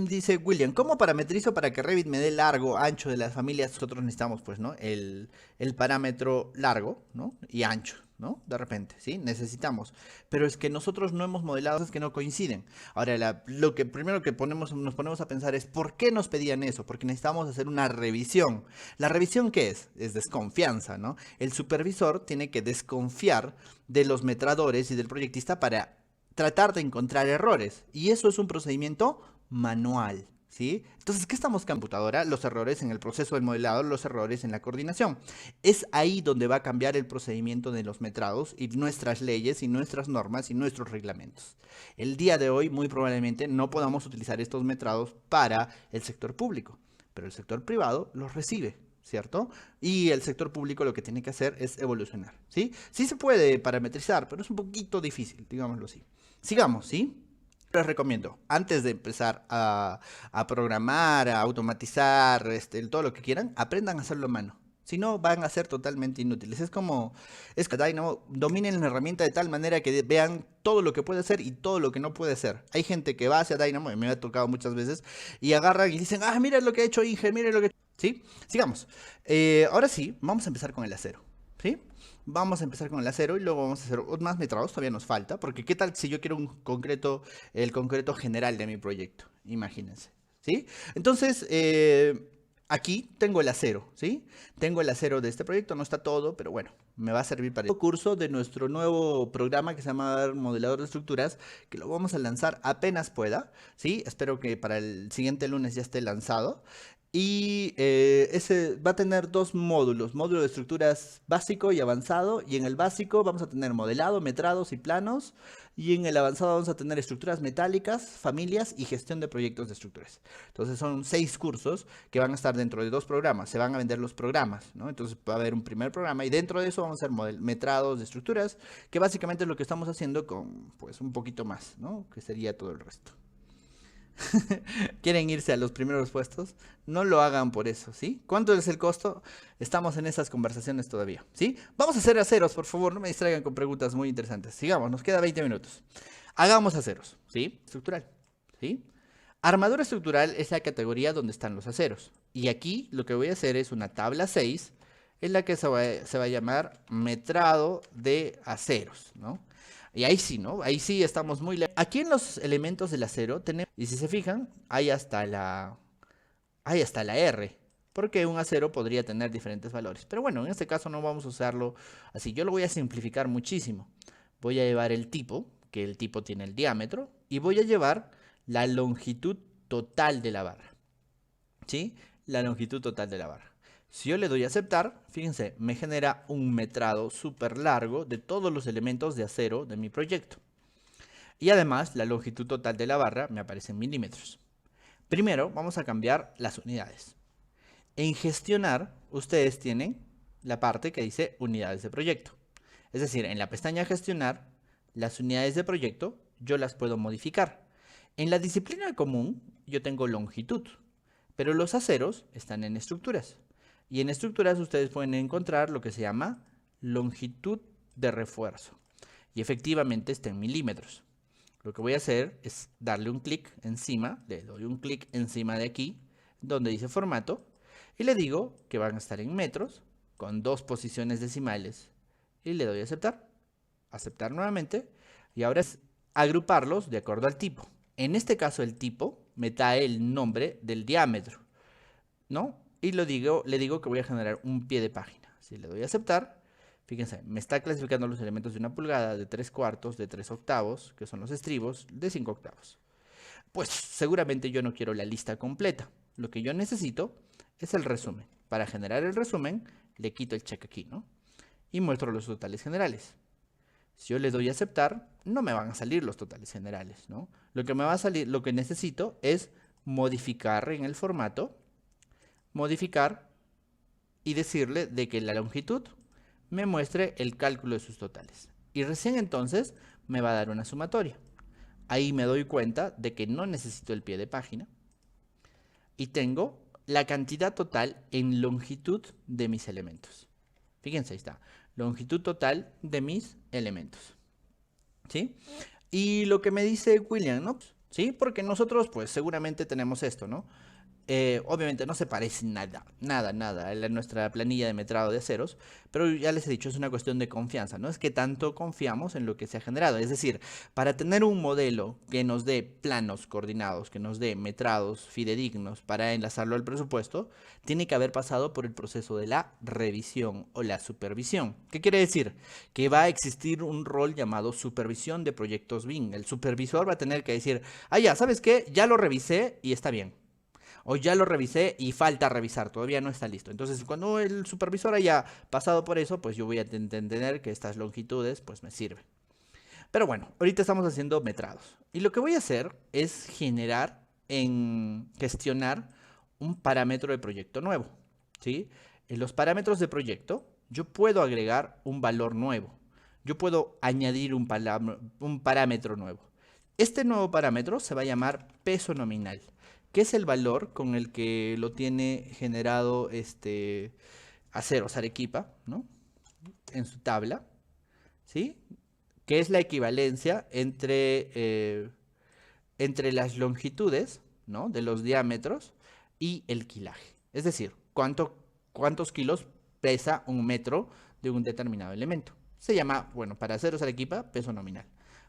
Dice William, ¿cómo parametrizo para que Revit me dé largo, ancho de las familias? Nosotros necesitamos, pues, ¿no? El parámetro largo, ¿no? Y ancho, ¿no? De repente, ¿sí? Necesitamos. Pero es que nosotros no hemos modelado cosas que no coinciden. Ahora, lo que primero que nos ponemos a pensar es, ¿por qué nos pedían eso? Porque necesitamos hacer una revisión. ¿La revisión qué es? Es desconfianza, ¿no? El supervisor tiene que desconfiar de los metradores y del proyectista para tratar de encontrar errores. Y eso es un procedimiento manual, ¿sí? Entonces, ¿qué estamos computadora? Los errores en el proceso del modelado, los errores en la coordinación. Es ahí donde va a cambiar el procedimiento de los metrados y nuestras leyes y nuestras normas y nuestros reglamentos. El día de hoy, muy probablemente, no podamos utilizar estos metrados para el sector público, pero el sector privado los recibe, ¿cierto? Y el sector público lo que tiene que hacer es evolucionar, ¿sí? Sí se puede parametrizar, pero es un poquito difícil, digámoslo así. Sigamos, ¿sí? Les recomiendo, antes de empezar a programar, a automatizar, todo lo que quieran, aprendan a hacerlo a mano. Si no, van a ser totalmente inútiles. Es que Dynamo dominen la herramienta de tal manera que vean todo lo que puede hacer y todo lo que no puede hacer. Hay gente que va hacia Dynamo, y me ha tocado muchas veces, y agarran y dicen, ah, mira lo que ha hecho Inge, mira lo que... ¿Sí? Sigamos. Ahora sí, vamos a empezar con el acero. ¿Sí? Vamos a empezar con el acero y luego vamos a hacer más metrados, todavía nos falta, porque qué tal si yo quiero el concreto general de mi proyecto, imagínense, ¿sí? Entonces, aquí tengo el acero, ¿sí? Tengo el acero de este proyecto, no está todo, pero bueno, me va a servir para el curso de nuestro nuevo programa que se llama Modelador de Estructuras, que lo vamos a lanzar apenas pueda, ¿sí? Espero que para el siguiente lunes ya esté lanzado. Y ese va a tener dos módulos, módulo de estructuras básico y avanzado. Y en el básico vamos a tener modelado, metrados y planos. Y en el avanzado vamos a tener estructuras metálicas, familias y gestión de proyectos de estructuras. Entonces son 6 cursos que van a estar dentro de 2 programas. Se van a vender los programas, ¿no? Entonces va a haber un primer programa y dentro de eso vamos a hacer metrados de estructuras, que básicamente es lo que estamos haciendo con pues un poquito más, ¿no? Que sería todo el resto. ¿Quieren irse a los primeros puestos? No lo hagan por eso, ¿sí? ¿Cuánto es el costo? Estamos en esas conversaciones todavía, ¿sí? Vamos a hacer aceros, por favor, no me distraigan con preguntas muy interesantes. Sigamos, nos queda 20 minutos. Hagamos aceros, ¿sí? Estructural, ¿sí? Armadura estructural es la categoría donde están los aceros. Y aquí lo que voy a hacer es una tabla 6 en la que se va a llamar metrado de aceros, ¿no? Y ahí sí, ¿no? Ahí sí estamos muy lejos. Aquí en los elementos del acero tenemos, y si se fijan, hay hasta la R, porque un acero podría tener diferentes valores. Pero bueno, en este caso no vamos a usarlo así. Yo lo voy a simplificar muchísimo. Voy a llevar el tipo, que el tipo tiene el diámetro, y voy a llevar la longitud total de la barra. ¿Sí? La longitud total de la barra. Si yo le doy a aceptar, fíjense, me genera un metrado súper largo de todos los elementos de acero de mi proyecto. Y además, la longitud total de la barra me aparece en milímetros. Primero, vamos a cambiar las unidades. En gestionar, ustedes tienen la parte que dice unidades de proyecto. Es decir, en la pestaña gestionar, las unidades de proyecto yo las puedo modificar. En la disciplina común, yo tengo longitud, pero los aceros están en estructuras. Y en estructuras ustedes pueden encontrar lo que se llama longitud de refuerzo. Y efectivamente está en milímetros. Lo que voy a hacer es darle un clic encima, le doy un clic encima de aquí, donde dice formato, y le digo que van a estar en metros, con 2 posiciones decimales, y le doy a aceptar. Aceptar nuevamente, y ahora es agruparlos de acuerdo al tipo. En este caso el tipo me da el nombre del diámetro, ¿no? Y le digo que voy a generar un pie de página. Si le doy a aceptar, fíjense, me está clasificando los elementos de 1 pulgada, de 3/4, de 3/8, que son los estribos, de 5/8. Pues seguramente yo no quiero la lista completa. Lo que yo necesito es el resumen. Para generar el resumen, le quito el check aquí, ¿no? Y muestro los totales generales. Si yo le doy a aceptar, no me van a salir los totales generales, ¿no? Lo que me va a salir, lo que necesito es modificar en el formato, modificar y decirle de que la longitud me muestre el cálculo de sus totales. Y recién entonces me va a dar una sumatoria. Ahí me doy cuenta de que no necesito el pie de página y tengo la cantidad total en longitud de mis elementos. Fíjense, ahí está. Longitud total de mis elementos. ¿Sí? Y lo que me dice William, ¿no? ¿Sí? Porque nosotros pues seguramente tenemos esto, ¿no? Obviamente no se parece nada a nuestra planilla de metrado de aceros, pero ya les he dicho, es una cuestión de confianza, ¿no? Es que tanto confiamos en lo que se ha generado. Es decir, para tener un modelo que nos dé planos coordinados, que nos dé metrados fidedignos para enlazarlo al presupuesto, tiene que haber pasado por el proceso de la revisión o la supervisión. ¿Qué quiere decir? Que va a existir un rol llamado supervisión de proyectos BIM. El supervisor va a tener que decir, ah, ya, ¿sabes qué? Ya lo revisé y está bien. O ya lo revisé y falta revisar, todavía no está listo. Entonces, cuando el supervisor haya pasado por eso, pues yo voy a entender que estas longitudes pues me sirven. Pero bueno, ahorita estamos haciendo metrados. Y lo que voy a hacer es gestionar un parámetro de proyecto nuevo. ¿Sí? En los parámetros de proyecto, yo puedo agregar un valor nuevo. Yo puedo añadir un parámetro nuevo. Este nuevo parámetro se va a llamar peso nominal, que es el valor con el que lo tiene generado Aceros Arequipa, ¿no? En su tabla, ¿sí? Que es la equivalencia entre las longitudes, ¿no? De los diámetros y el quilaje. Es decir, cuántos kilos pesa un metro de un determinado elemento. Se llama, bueno, para Aceros Arequipa, peso nominal.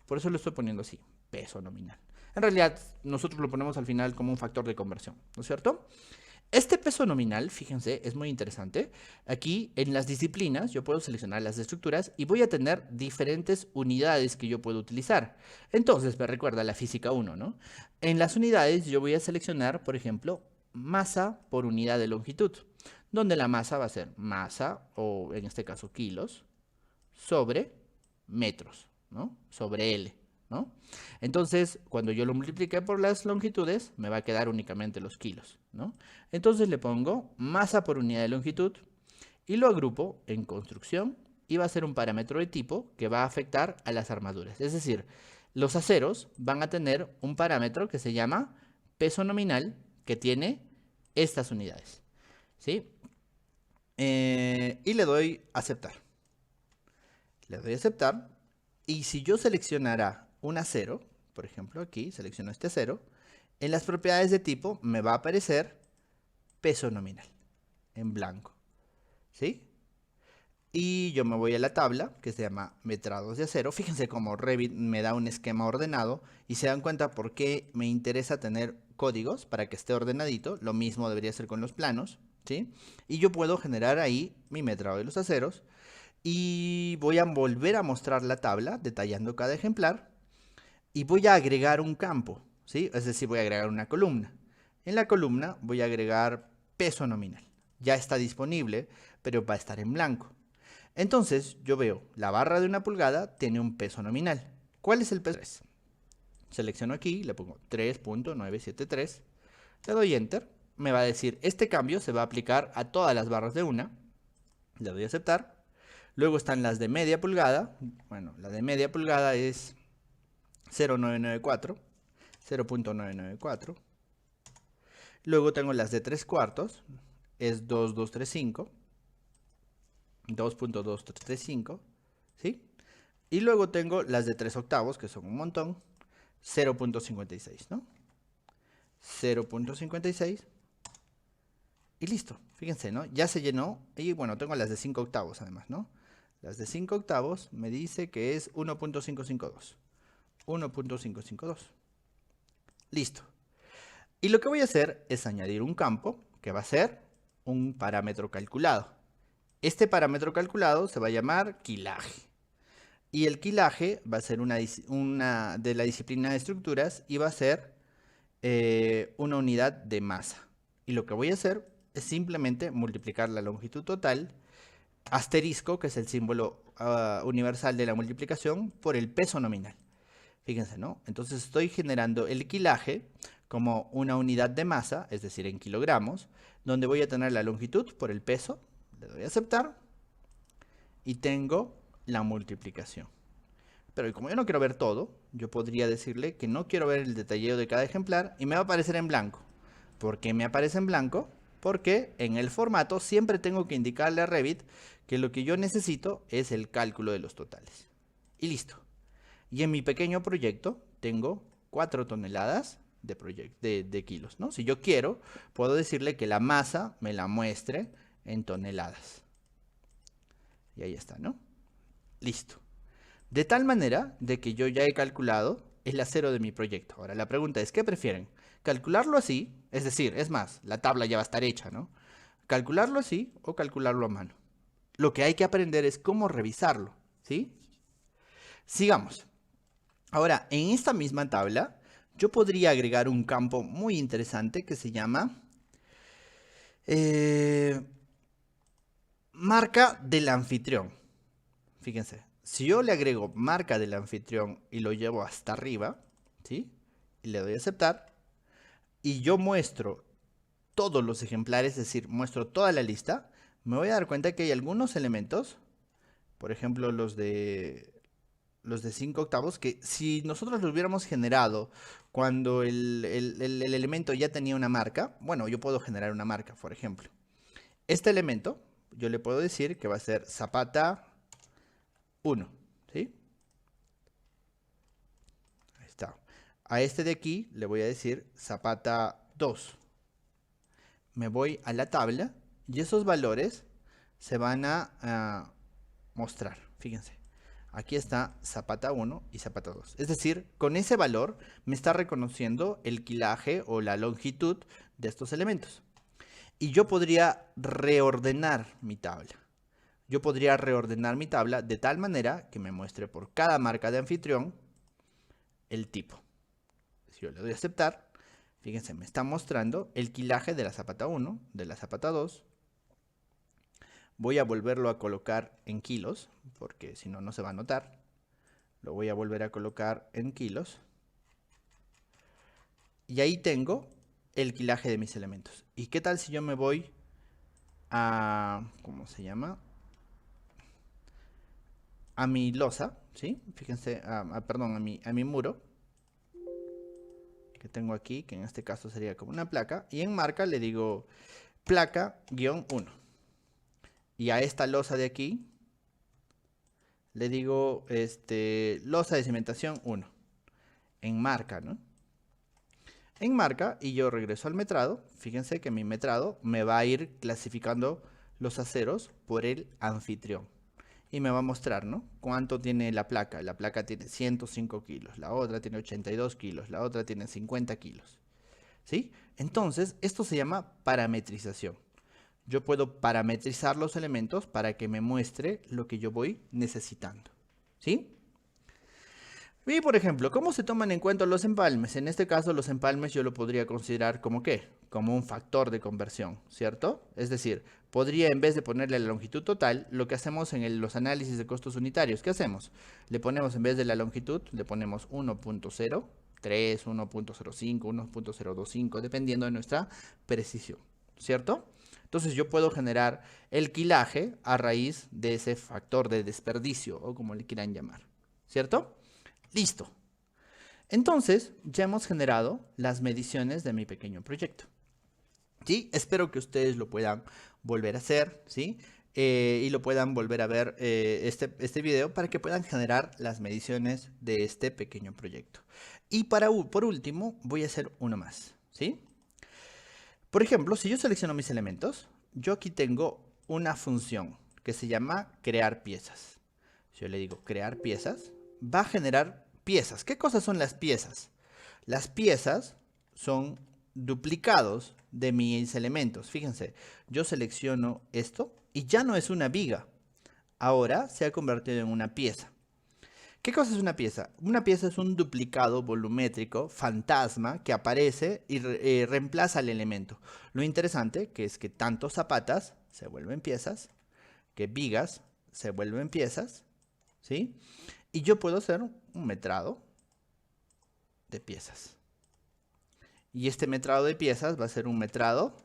Por eso lo estoy poniendo así, peso nominal. En realidad, nosotros lo ponemos al final como un factor de conversión, ¿no es cierto? Este peso nominal, fíjense, es muy interesante. Aquí en las disciplinas yo puedo seleccionar las estructuras y voy a tener diferentes unidades que yo puedo utilizar. Entonces, me recuerda la física 1, ¿no? En las unidades yo voy a seleccionar, por ejemplo, masa por unidad de longitud, donde la masa va a ser masa, o en este caso kilos, sobre metros, ¿no? Sobre L, ¿no? Entonces, cuando yo lo multiplique por las longitudes, me va a quedar únicamente los kilos, ¿no? Entonces le pongo masa por unidad de longitud y lo agrupo en construcción y va a ser un parámetro de tipo que va a afectar a las armaduras. Es decir, los aceros van a tener un parámetro que se llama peso nominal que tiene estas unidades, ¿sí? Y le doy aceptar. Le doy a aceptar. Y si yo seleccionara un acero, por ejemplo aquí, selecciono este acero, en las propiedades de tipo me va a aparecer peso nominal, en blanco, ¿sí? Y yo me voy a la tabla, que se llama metrados de acero. Fíjense cómo Revit me da un esquema ordenado y se dan cuenta por qué me interesa tener códigos para que esté ordenadito. Lo mismo debería ser con los planos, ¿sí? Y yo puedo generar ahí mi metrado de los aceros. Y voy a volver a mostrar la tabla detallando cada ejemplar y voy a agregar un campo, ¿sí? Es decir, voy a agregar una columna. En la columna voy a agregar peso nominal. Ya está disponible, pero va a estar en blanco. Entonces yo veo la barra de 1 pulgada tiene un peso nominal. ¿Cuál es el peso? 3. Selecciono aquí, le pongo 3.973, le doy enter. Me va a decir, este cambio se va a aplicar a todas las barras de una. Le doy a aceptar. Luego están las de media pulgada. Bueno, la de media pulgada es 0.994. 0.994. Luego tengo las de 3 cuartos. Es 2.235. 2.235. ¿Sí? Y luego tengo las de 3 octavos, que son un montón. 0.56, ¿no? 0.56. Y listo. Fíjense, ¿no? Ya se llenó. Y bueno, tengo las de 5 octavos además, ¿no? Las de 5 octavos me dice que es 1.552. 1.552. Listo. Y lo que voy a hacer es añadir un campo que va a ser un parámetro calculado. Este parámetro calculado se va a llamar quilaje. Y el quilaje va a ser una de la disciplina de estructuras y va a ser una unidad de masa. Y lo que voy a hacer es simplemente multiplicar la longitud total asterisco, que es el símbolo universal de la multiplicación, por el peso nominal. Fíjense, ¿no? Entonces estoy generando el quilaje como una unidad de masa, es decir, en kilogramos, donde voy a tener la longitud por el peso, le doy a aceptar, y tengo la multiplicación. Pero como yo no quiero ver todo, yo podría decirle que no quiero ver el detalleo de cada ejemplar y me va a aparecer en blanco. ¿Por qué me aparece en blanco? Porque en el formato siempre tengo que indicarle a Revit que lo que yo necesito es el cálculo de los totales. Y listo. Y en mi pequeño proyecto tengo 4 toneladas de kilos, ¿no? Si yo quiero, puedo decirle que la masa me la muestre en toneladas. Y ahí está, ¿no? Listo. De tal manera de que yo ya he calculado el acero de mi proyecto. Ahora la pregunta es, ¿qué prefieren? ¿Calcularlo así? Es decir, es más, la tabla ya va a estar hecha, ¿no? ¿Calcularlo así o calcularlo a mano? Lo que hay que aprender es cómo revisarlo, ¿sí? Sigamos. Ahora, en esta misma tabla, yo podría agregar un campo muy interesante que se llama marca del anfitrión. Fíjense, si yo le agrego marca del anfitrión y lo llevo hasta arriba, ¿sí? Y le doy a aceptar, y yo muestro todos los ejemplares, es decir, muestro toda la lista, me voy a dar cuenta que hay algunos elementos, por ejemplo los de 5 octavos, que si nosotros lo hubiéramos generado cuando el elemento ya tenía una marca, bueno, yo puedo generar una marca, por ejemplo. Este elemento, yo le puedo decir que va a ser Zapata 1, ¿sí? Ahí está. A este de aquí le voy a decir Zapata 2. Me voy a la tabla y esos valores se van a mostrar. Fíjense. Aquí está Zapata 1 y Zapata 2. Es decir, con ese valor me está reconociendo el quilaje o la longitud de estos elementos. Y yo podría reordenar mi tabla. Yo podría reordenar mi tabla de tal manera que me muestre por cada marca de anfitrión el tipo. Si yo le doy a aceptar, fíjense, me está mostrando el quilaje de la Zapata 1, de la Zapata 2. Voy a volverlo a colocar en kilos, porque si no, no se va a notar. Lo voy a volver a colocar en kilos. Y ahí tengo el quilaje de mis elementos. ¿Y qué tal si yo me voy a, ¿cómo se llama? A mi losa, ¿sí? Fíjense, perdón, a mi muro. Que tengo aquí, que en este caso sería como una placa. Y en marca le digo placa-1. Y a esta losa de aquí le digo losa de cimentación 1. En marca, ¿no? En marca, y yo regreso al metrado. Fíjense que mi metrado me va a ir clasificando los aceros por el anfitrión. Y me va a mostrar, ¿no? Cuánto tiene la placa. La placa tiene 105 kilos, la otra tiene 82 kilos, la otra tiene 50 kilos. ¿Sí? Entonces, esto se llama parametrización. Yo puedo parametrizar los elementos para que me muestre lo que yo voy necesitando. ¿Sí? Y por ejemplo, ¿cómo se toman en cuenta los empalmes? En este caso, los empalmes yo lo podría considerar como ¿qué? Como un factor de conversión, ¿cierto? Es decir, podría en vez de ponerle la longitud total, lo que hacemos en los análisis de costos unitarios, ¿qué hacemos? Le ponemos en vez de la longitud, le ponemos 1.03, 1.05, 1.025, dependiendo de nuestra precisión, ¿cierto? Entonces yo puedo generar el quilaje a raíz de ese factor de desperdicio, o como le quieran llamar, ¿cierto? Listo. Entonces, ya hemos generado las mediciones de mi pequeño proyecto. ¿Sí? Espero que ustedes lo puedan volver a hacer, ¿sí? Y lo puedan volver a ver este video para que puedan generar las mediciones de este pequeño proyecto. Y por último, voy a hacer uno más, ¿sí? Por ejemplo, si yo selecciono mis elementos, yo aquí tengo una función que se llama crear piezas. Si yo le digo crear piezas, va a generar piezas. ¿Qué cosas son las piezas? Las piezas son duplicados de mis elementos. Fíjense, yo selecciono esto y ya no es una viga. Ahora se ha convertido en una pieza. ¿Qué cosa es una pieza? Una pieza es un duplicado volumétrico fantasma que aparece y reemplaza al elemento. Lo interesante que es que tanto zapatas se vuelven piezas, que vigas se vuelven piezas, ¿sí? Y yo puedo hacer un metrado de piezas. Y este metrado de piezas va a ser un metrado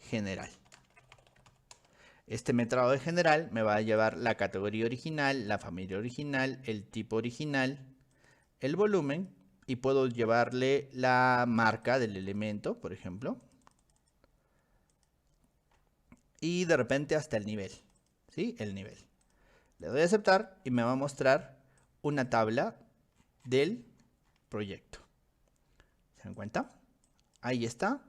general. Este metrado de general me va a llevar la categoría original, la familia original, el tipo original, el volumen, y puedo llevarle la marca del elemento, por ejemplo. Y de repente hasta el nivel, ¿sí? El nivel. Le doy a aceptar y me va a mostrar una tabla del proyecto. ¿Se dan cuenta? Ahí está.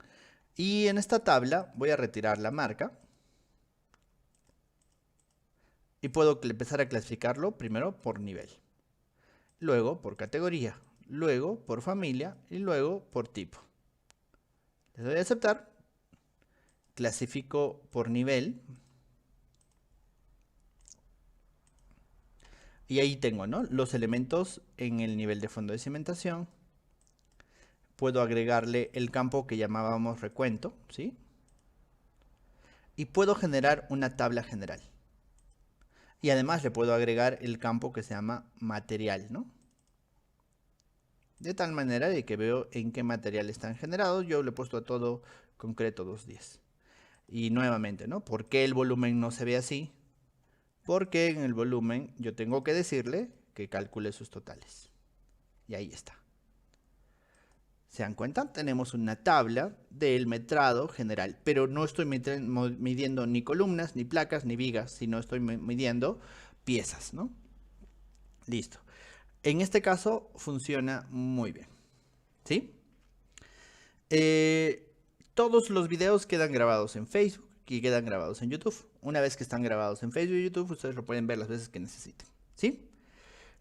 Y en esta tabla voy a retirar la marca. Y puedo empezar a clasificarlo primero por nivel. Luego por categoría. Luego por familia. Y luego por tipo. Le doy a aceptar. Clasifico por nivel. Y ahí tengo, ¿no?, los elementos en el nivel de fondo de cimentación. Puedo agregarle el campo que llamábamos recuento, ¿sí? Y puedo generar una tabla general. Y además le puedo agregar el campo que se llama material, ¿no? De tal manera de que veo en qué material están generados. Yo le he puesto a todo concreto 210. Y nuevamente, ¿no? ¿Por qué el volumen no se ve así? Porque en el volumen yo tengo que decirle que calcule sus totales. Y ahí está. ¿Se dan cuenta? Tenemos una tabla del metrado general, pero no estoy midiendo ni columnas, ni placas, ni vigas, sino estoy midiendo piezas, ¿no? Listo. En este caso funciona muy bien, ¿sí? Todos los videos quedan grabados en Facebook y quedan grabados en YouTube. Una vez que están grabados en Facebook y YouTube, ustedes lo pueden ver las veces que necesiten, ¿sí?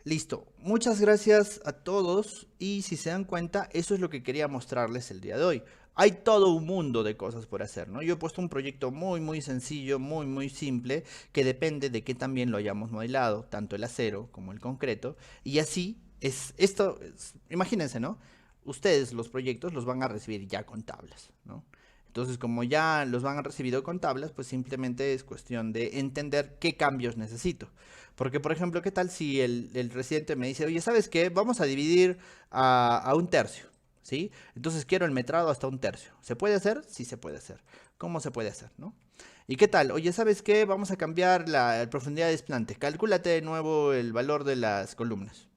Listo, muchas gracias a todos y si se dan cuenta, eso es lo que quería mostrarles el día de hoy. Hay todo un mundo de cosas por hacer, ¿no? Yo he puesto un proyecto muy sencillo, muy simple, que depende de que también lo hayamos modelado, tanto el acero como el concreto, y así es esto, imagínense, ¿no? Ustedes los proyectos los van a recibir ya con tablas, ¿no? Entonces, como ya los van a recibir con tablas, pues simplemente es cuestión de entender qué cambios necesito. Porque, por ejemplo, ¿qué tal si el residente me dice, oye, ¿sabes qué? Vamos a dividir a un tercio, ¿sí? Entonces quiero el metrado hasta un tercio. ¿Se puede hacer? Sí se puede hacer. ¿Cómo se puede hacer, no? ¿Y qué tal? Oye, ¿sabes qué? Vamos a cambiar la profundidad de desplante. Calcúlate de nuevo el valor de las columnas.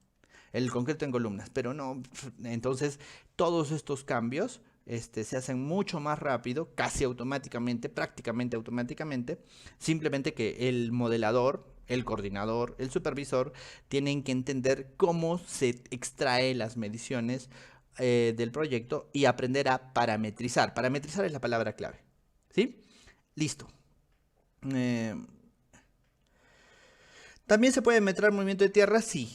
El concreto en columnas. Pero no, entonces todos estos cambios se hacen mucho más rápido, casi automáticamente, prácticamente automáticamente, simplemente que el modelador, el coordinador, el supervisor, tienen que entender cómo se extrae las mediciones del proyecto y aprender a parametrizar. Parametrizar es la palabra clave, ¿sí? Listo. También se puede metrar movimiento de tierra, sí,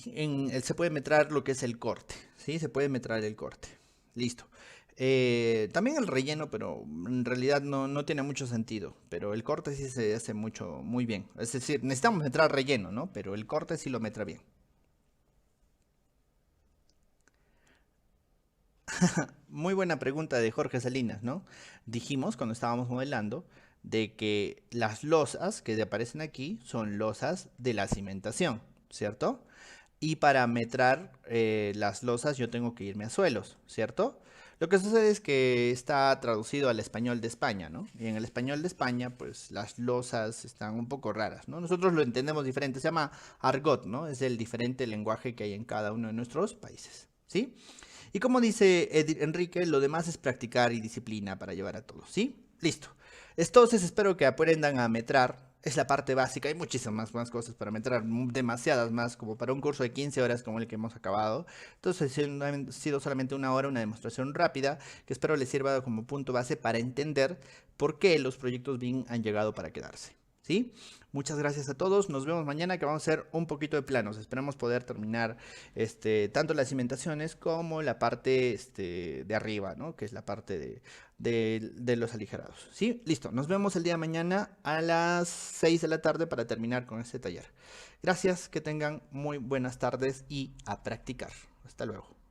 se puede metrar lo que es el corte, ¿sí? Se puede metrar el corte, listo. También el relleno, pero en realidad no tiene mucho sentido. Pero el corte sí se hace muy bien. Es decir, necesitamos metrar relleno, ¿no? Pero el corte sí lo metra bien. Muy buena pregunta de Jorge Salinas, ¿no? Dijimos cuando estábamos modelando de que las losas que aparecen aquí son losas de la cimentación, ¿cierto? Y para metrar las losas yo tengo que irme a suelos, ¿cierto? Lo que sucede es que está traducido al español de España, ¿no? Y en el español de España, pues las losas están un poco raras, ¿no? Nosotros lo entendemos diferente, se llama argot, ¿no? Es el diferente lenguaje que hay en cada uno de nuestros países, ¿sí? Y como dice Enrique, lo demás es practicar y disciplina para llevar a todos, ¿sí? Listo. Entonces espero que aprendan a metrar. Es la parte básica. Hay muchísimas más cosas para metrar. Demasiadas más, como para un curso de 15 horas como el que hemos acabado. Entonces ha sido solamente una hora, una demostración rápida, que espero les sirva como punto base para entender por qué los proyectos BIM han llegado para quedarse, ¿sí? Muchas gracias a todos. Nos vemos mañana que vamos a hacer un poquito de planos. Esperamos poder terminar tanto las cimentaciones como la parte de arriba, ¿no? Que es la parte de los aligerados. ¿Sí? Listo. Nos vemos el día de mañana a las 6 de la tarde para terminar con este taller. Gracias. Que tengan muy buenas tardes y a practicar. Hasta luego.